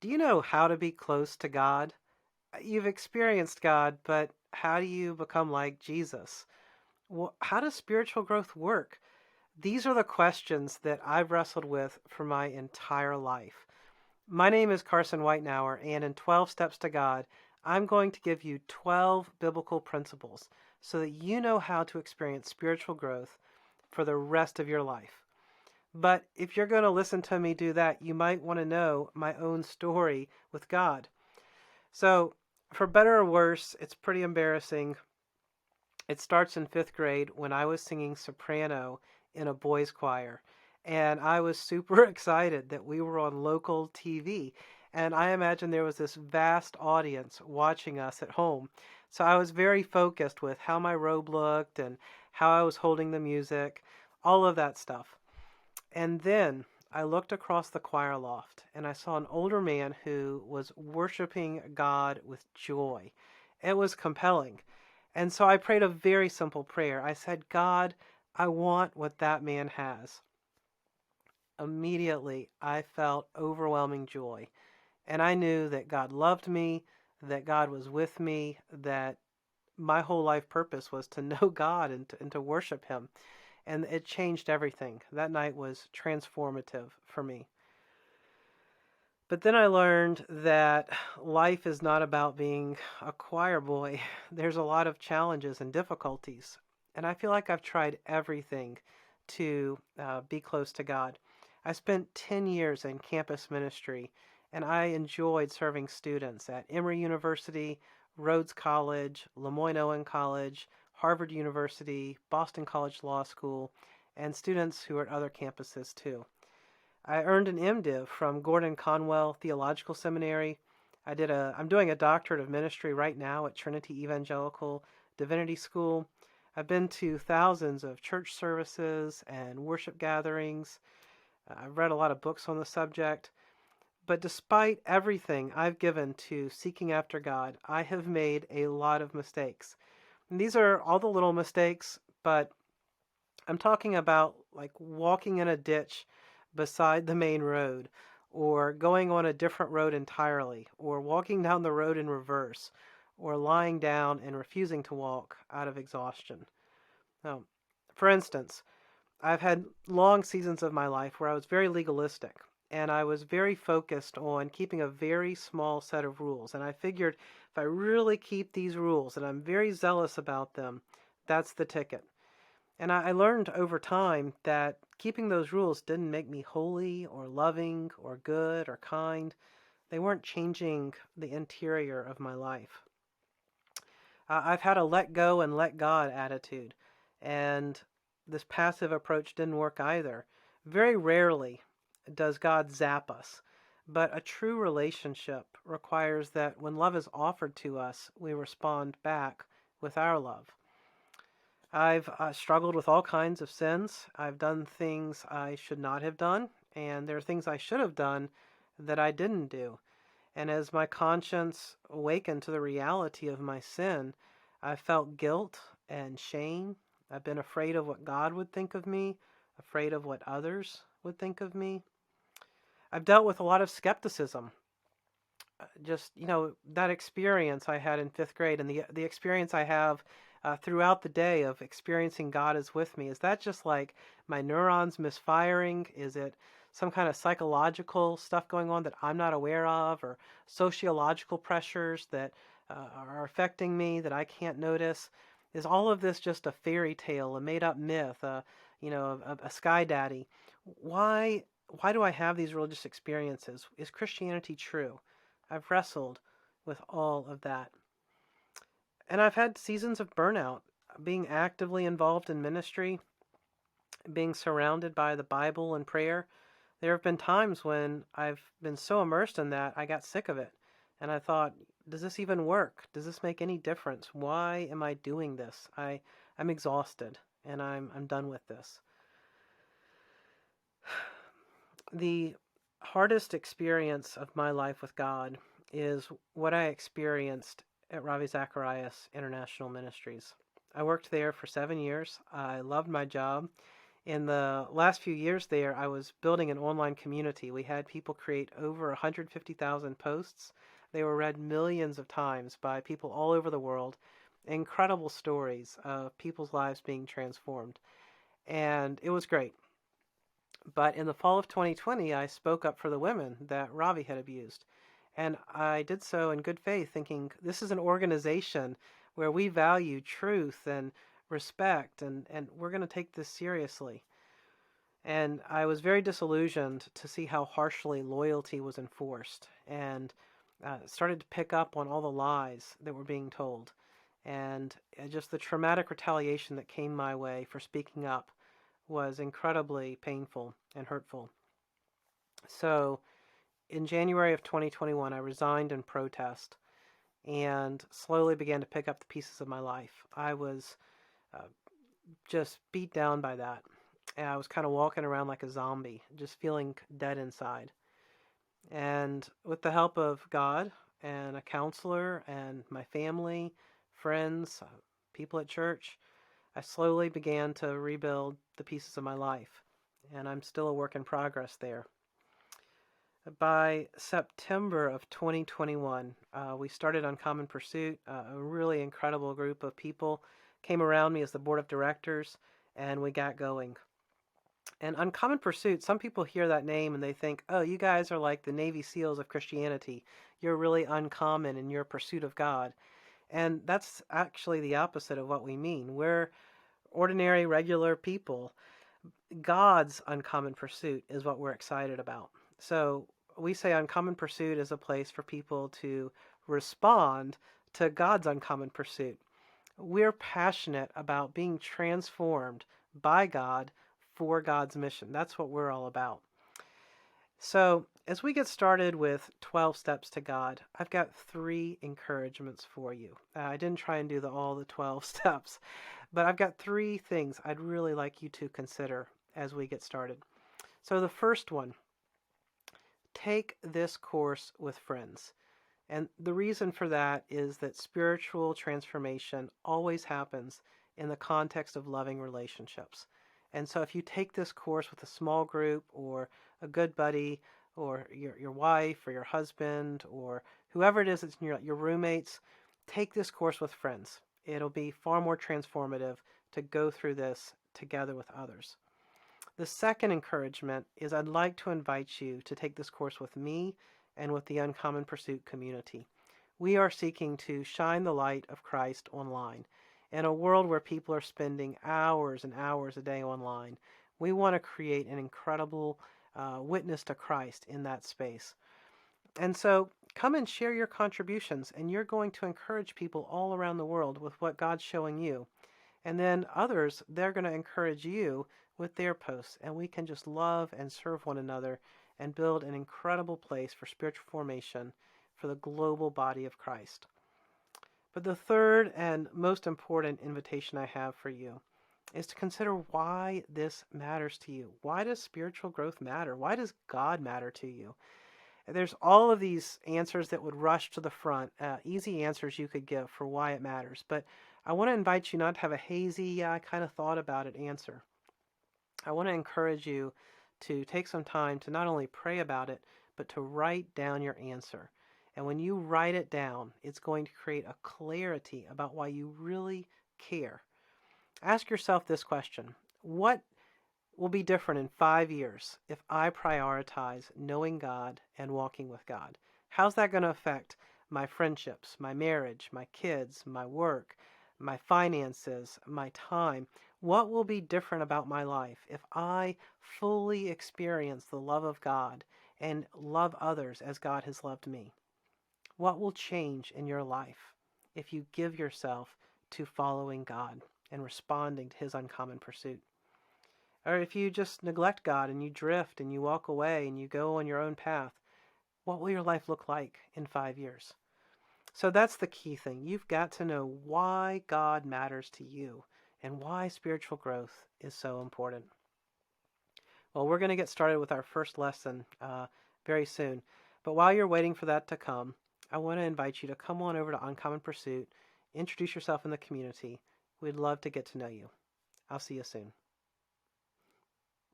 Do you know how to be close to God? You've experienced God, but how do you become like Jesus? Well, how does spiritual growth work? These are the questions that I've wrestled with for my entire life. My name is Carson Weitnauer, and in 12 Steps to God, I'm going to give you 12 biblical principles so that you know how to experience spiritual growth for the rest of your life. But if you're going to listen to me do that, you might want to know my own story with God. So, for better or worse, it's pretty embarrassing. It starts in fifth grade when I was singing soprano in a boys' choir. And I was super excited that we were on local TV. And I imagine there was this vast audience watching us at home. So I was very focused with how my robe looked and how I was holding the music, all of that stuff. And then I looked across the choir loft and I saw an older man who was worshiping God with joy. It was compelling. And so I prayed a very simple prayer. I said, God, I want what that man has. Immediately, I felt overwhelming joy. And I knew that God loved me, that God was with me, that my whole life purpose was to know God and to worship Him. And it changed everything. That night was transformative for me. But then I learned that life is not about being a choir boy. There's a lot of challenges and difficulties. And I feel like I've tried everything to be close to God. I spent 10 years in campus ministry, and I enjoyed serving students at Emory University, Rhodes College, Lemoyne-Owen College, Harvard University, Boston College Law School, and students who are at other campuses too. I earned an MDiv from Gordon Conwell Theological Seminary. I'm doing a doctorate of ministry right now at Trinity Evangelical Divinity School. I've been to thousands of church services and worship gatherings. I've read a lot of books on the subject. But despite everything I've given to seeking after God, I have made a lot of mistakes. And these are all the little mistakes, but I'm talking about like walking in a ditch beside the main road, or going on a different road entirely, or walking down the road in reverse, or lying down and refusing to walk out of exhaustion. Now, for instance, I've had long seasons of my life where I was very legalistic, and I was very focused on keeping a very small set of rules. And I figured if I really keep these rules and I'm very zealous about them, that's the ticket. And I learned over time that keeping those rules didn't make me holy or loving or good or kind. They weren't changing the interior of my life. I've had a let go and let God attitude, and this passive approach didn't work either. Very rarely does God zap us, but a true relationship requires that when love is offered to us, we respond back with our love. I've struggled with all kinds of sins. I've done things I should not have done, and there are things I should have done that I didn't do. And as my conscience awakened to the reality of my sin, I felt guilt and shame. I've been afraid of what God would think of me, afraid of what others would think of me. I've dealt with a lot of skepticism. Just, that experience I had in fifth grade and the experience I have throughout the day of experiencing God is with me. Is that just like my neurons misfiring? Is it some kind of psychological stuff going on that I'm not aware of, or sociological pressures that are affecting me that I can't notice? Is all of this just a fairy tale, a made-up myth, a sky daddy? Why why do I have these religious experiences? Is Christianity true? I've wrestled with all of that. And I've had seasons of burnout, being actively involved in ministry, being surrounded by the Bible and prayer. There have been times when I've been so immersed in that I got sick of it. And I thought, does this even work? Does this make any difference? Why am I doing this? I'm exhausted and I'm done with this. The hardest experience of my life with God is what I experienced at Ravi Zacharias International Ministries. I worked there for 7 years. I loved my job. In the last few years there, I was building an online community. We had people create over 150,000 posts. They were read millions of times by people all over the world. Incredible stories of people's lives being transformed. And it was great. But in the fall of 2020, I spoke up for the women that Ravi had abused. And I did so in good faith, thinking this is an organization where we value truth and respect, and we're going to take this seriously. And I was very disillusioned to see how harshly loyalty was enforced, and started to pick up on all the lies that were being told. And just the traumatic retaliation that came my way for speaking up was incredibly painful and hurtful. So in January of 2021, I resigned in protest and slowly began to pick up the pieces of my life. I was uh, just beat down by that. And I was kind of walking around like a zombie, just feeling dead inside. And with the help of God and a counselor and my family, friends, people at church, I slowly began to rebuild the pieces of my life. And I'm still a work in progress there. By September of 2021, we started Uncommon Pursuit. A really incredible group of people came around me as the board of directors, and we got going. And Uncommon Pursuit, some people hear that name and they think, oh, you guys are like the Navy SEALs of Christianity. You're really uncommon in your pursuit of God. And that's actually the opposite of what we mean. We're ordinary, regular people. God's uncommon pursuit is what we're excited about. So we say uncommon pursuit is a place for people to respond to God's uncommon pursuit. We're passionate about being transformed by God for God's mission. That's what we're all about. So, as we get started with 12 steps to God, I've got 3 encouragements for you. I didn't try and do all the 12 steps, but I've got 3 things I'd really like you to consider as we get started. So, the first one, take this course with friends. And the reason for that is that spiritual transformation always happens in the context of loving relationships. And so if you take this course with a small group or a good buddy or your wife or your husband or whoever it is that's your roommates, take this course with friends. It'll be far more transformative to go through this together with others. The second encouragement is I'd like to invite you to take this course with me and with the Uncommon Pursuit community. We are seeking to shine the light of Christ online. In a world where people are spending hours and hours a day online, we want to create an incredible witness to Christ in that space. And so come and share your contributions, and you're going to encourage people all around the world with what God's showing you. And then others, they're going to encourage you with their posts, and we can just love and serve one another and build an incredible place for spiritual formation for the global body of Christ. But the third and most important invitation I have for you is to consider why this matters to you. Why does spiritual growth matter? Why does God matter to you? There's all of these answers that would rush to the front, easy answers you could give for why it matters. But I want to invite you not to have a hazy, yeah, I kind of thought about it answer. I want to encourage you to take some time to not only pray about it, but to write down your answer. And when you write it down, it's going to create a clarity about why you really care. Ask yourself this question: what will be different in 5 years if I prioritize knowing God and walking with God? How's that going to affect my friendships, my marriage, my kids, my work, my finances, my time? What will be different about my life if I fully experience the love of God and love others as God has loved me? What will change in your life if you give yourself to following God and responding to His uncommon pursuit? Or if you just neglect God and you drift and you walk away and you go on your own path, what will your life look like in 5 years? So that's the key thing. You've got to know why God matters to you and why spiritual growth is so important. Well, we're going to get started with our first lesson very soon. But while you're waiting for that to come, I want to invite you to come on over to Uncommon Pursuit, introduce yourself in the community. We'd love to get to know you. I'll see you soon.